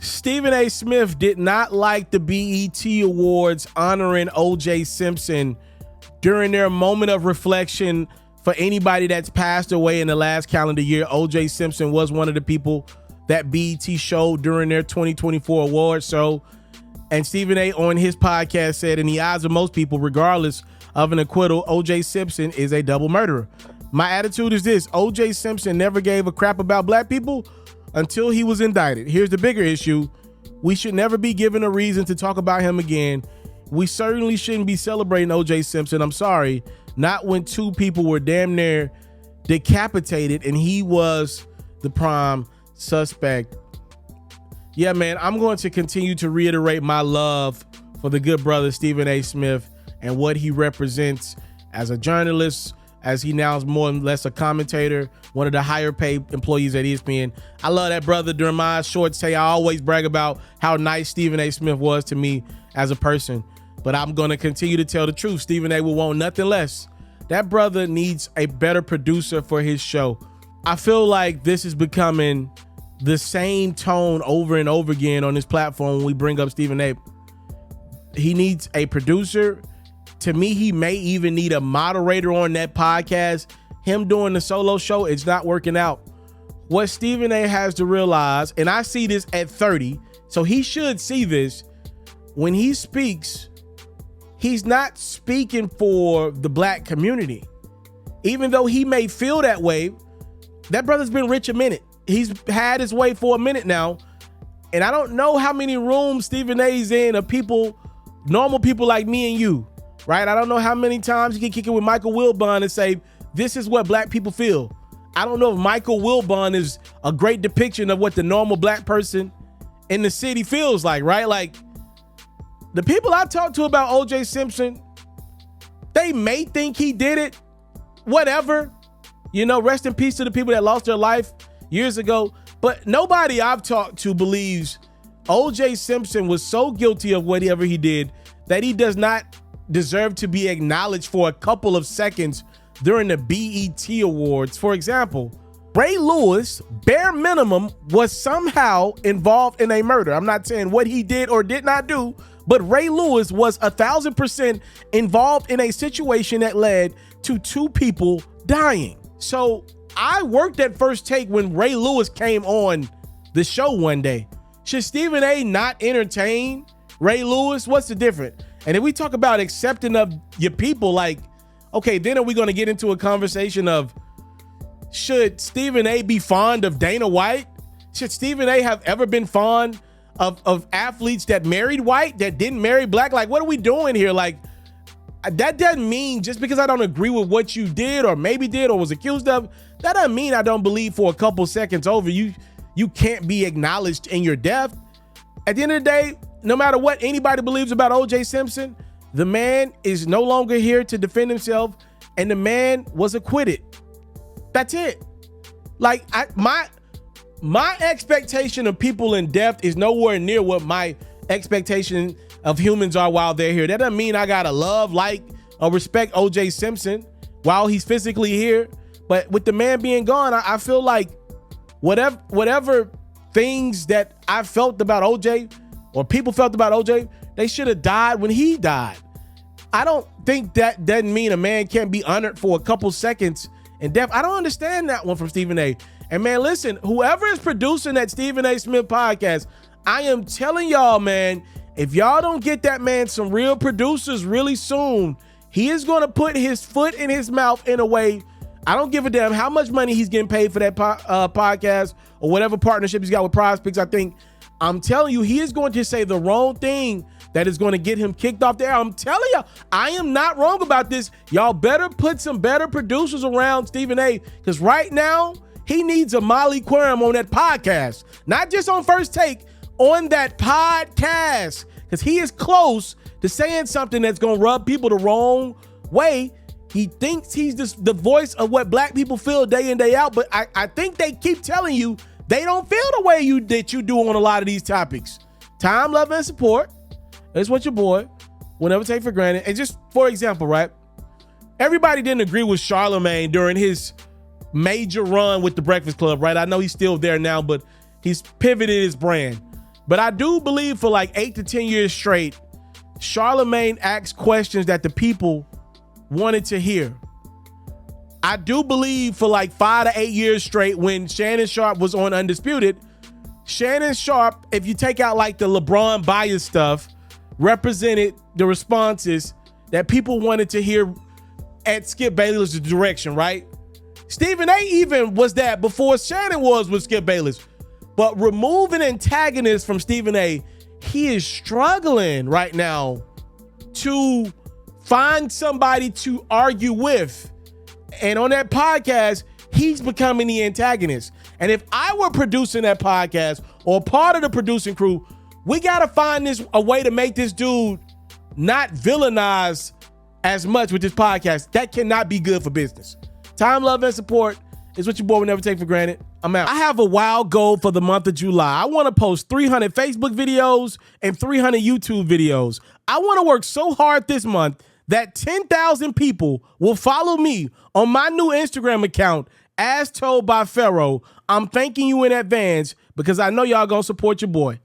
Stephen A. Smith did not like the BET Awards honoring OJ Simpson during their moment of reflection. For anybody that's passed away in the last calendar year, OJ Simpson was one of the people that BET showed during their 2024 awards show. And Stephen A. on his podcast said, in the eyes of most people, regardless of an acquittal, OJ Simpson is a double murderer. My attitude is this: OJ Simpson never gave a crap about black people until he was indicted. Here's the bigger issue. We should never be given a reason to talk about him again. We certainly shouldn't be celebrating OJ Simpson. I'm sorry. Not when two people were damn near decapitated and he was the prime suspect. Yeah, man, I'm going to continue to reiterate my love for the good brother Stephen A. Smith and what he represents as a journalist, as he now is more or less a commentator, one of the higher paid employees at ESPN. I love that brother. During my short stay, I always brag about how nice Stephen A. Smith was to me as a person. But I'm going to continue to tell the truth. Stephen A. will want nothing less. That brother needs a better producer for his show. I feel like this is becoming the same tone over and over again on this platform when we bring up Stephen A. He needs a producer. To me, he may even need a moderator on that podcast. Him doing the solo show, it's not working out. What Stephen A. has to realize, and I see this at 30, so he should see this, when he speaks, he's not speaking for the black community. Even though he may feel that way, that brother's been rich a minute. He's had his way for a minute now. And I don't know how many rooms Stephen A's in of people, normal people like me and you, right? I don't know how many times you can kick it with Michael Wilbon and say, this is what black people feel. I don't know if Michael Wilbon is a great depiction of what the normal black person in the city feels like, right? Like, the people I talked to about OJ Simpson, they may think he did it, whatever. You know, rest in peace to the people that lost their life years ago. But nobody I've talked to believes OJ Simpson was so guilty of whatever he did that he does not deserve to be acknowledged for a couple of seconds during the BET Awards. For example, Ray Lewis, bare minimum, was somehow involved in a murder. I'm not saying what he did or did not do, but Ray Lewis was 1,000% involved in a situation that led to two people dying. So I worked at First Take when Ray Lewis came on the show one day. Should Stephen A. not entertain Ray Lewis? What's the difference? And if we talk about accepting of your people, like, okay, then are we going to get into a conversation of, should Stephen A. be fond of Dana White? Should Stephen A. have ever been fond of athletes that married white, that didn't marry black? Like, what are we doing here? Like, that doesn't mean just because I don't agree with what you did or maybe did or was accused of, that doesn't mean I don't believe for a couple seconds over you can't be acknowledged in your death. At the end of the day, no matter what anybody believes about OJ Simpson, the man is no longer here to defend himself, and the man was acquitted. That's it. Like, my expectation of people in death is nowhere near what my expectation of humans are while they're here. That doesn't mean I gotta love, like, or respect OJ Simpson while he's physically here. But with the man being gone, I feel like whatever things that I felt about OJ or people felt about OJ, they should have died when he died. I don't think that doesn't mean a man can't be honored for a couple seconds in death. I don't understand that one from Stephen A. And man, listen, whoever is producing that Stephen A. Smith podcast, I am telling y'all, man, if y'all don't get that man some real producers really soon, he is going to put his foot in his mouth in a way. I don't give a damn how much money he's getting paid for that podcast or whatever partnership he's got with Prize Picks. I'm telling you, he is going to say the wrong thing that is going to get him kicked off the air. I'm telling you, I am not wrong about this. Y'all better put some better producers around Stephen A. because right now he needs a Molly Quorum on that podcast, not just on First Take, on that podcast, because he is close to saying something that's going to rub people the wrong way. He thinks he's the voice of what black people feel day in, day out, but I think they keep telling you they don't feel the way that you do on a lot of these topics. Time, love, and support. That's what your boy will never take for granted. And just for example, right? Everybody didn't agree with Charlemagne during his major run with the Breakfast Club, right? I know he's still there now, but he's pivoted his brand. But I do believe for like 8 to 10 years straight, Charlemagne asked questions that the people wanted to hear. I do believe for like 5 to 8 years straight, when Shannon Sharpe was on Undisputed, Shannon Sharpe, if you take out like the LeBron bias stuff, represented the responses that people wanted to hear at Skip Bayless' direction, right? Stephen A even was that before Shannon was with Skip Bayless. But removing Antagonist from Stephen A, he is struggling right now to find somebody to argue with. And on that podcast, he's becoming the antagonist. And if I were producing that podcast or part of the producing crew, we got to find a way to make this dude not villainized as much with this podcast. That cannot be good for business. Time, love, and support is what your boy will never take for granted. I'm out. I have a wild goal for the month of July. I want to post 300 Facebook videos and 300 YouTube videos. I want to work so hard this month that 10,000 people will follow me on my new Instagram account, As Told by Pharaoh. I'm thanking you in advance because I know y'all gonna support your boy.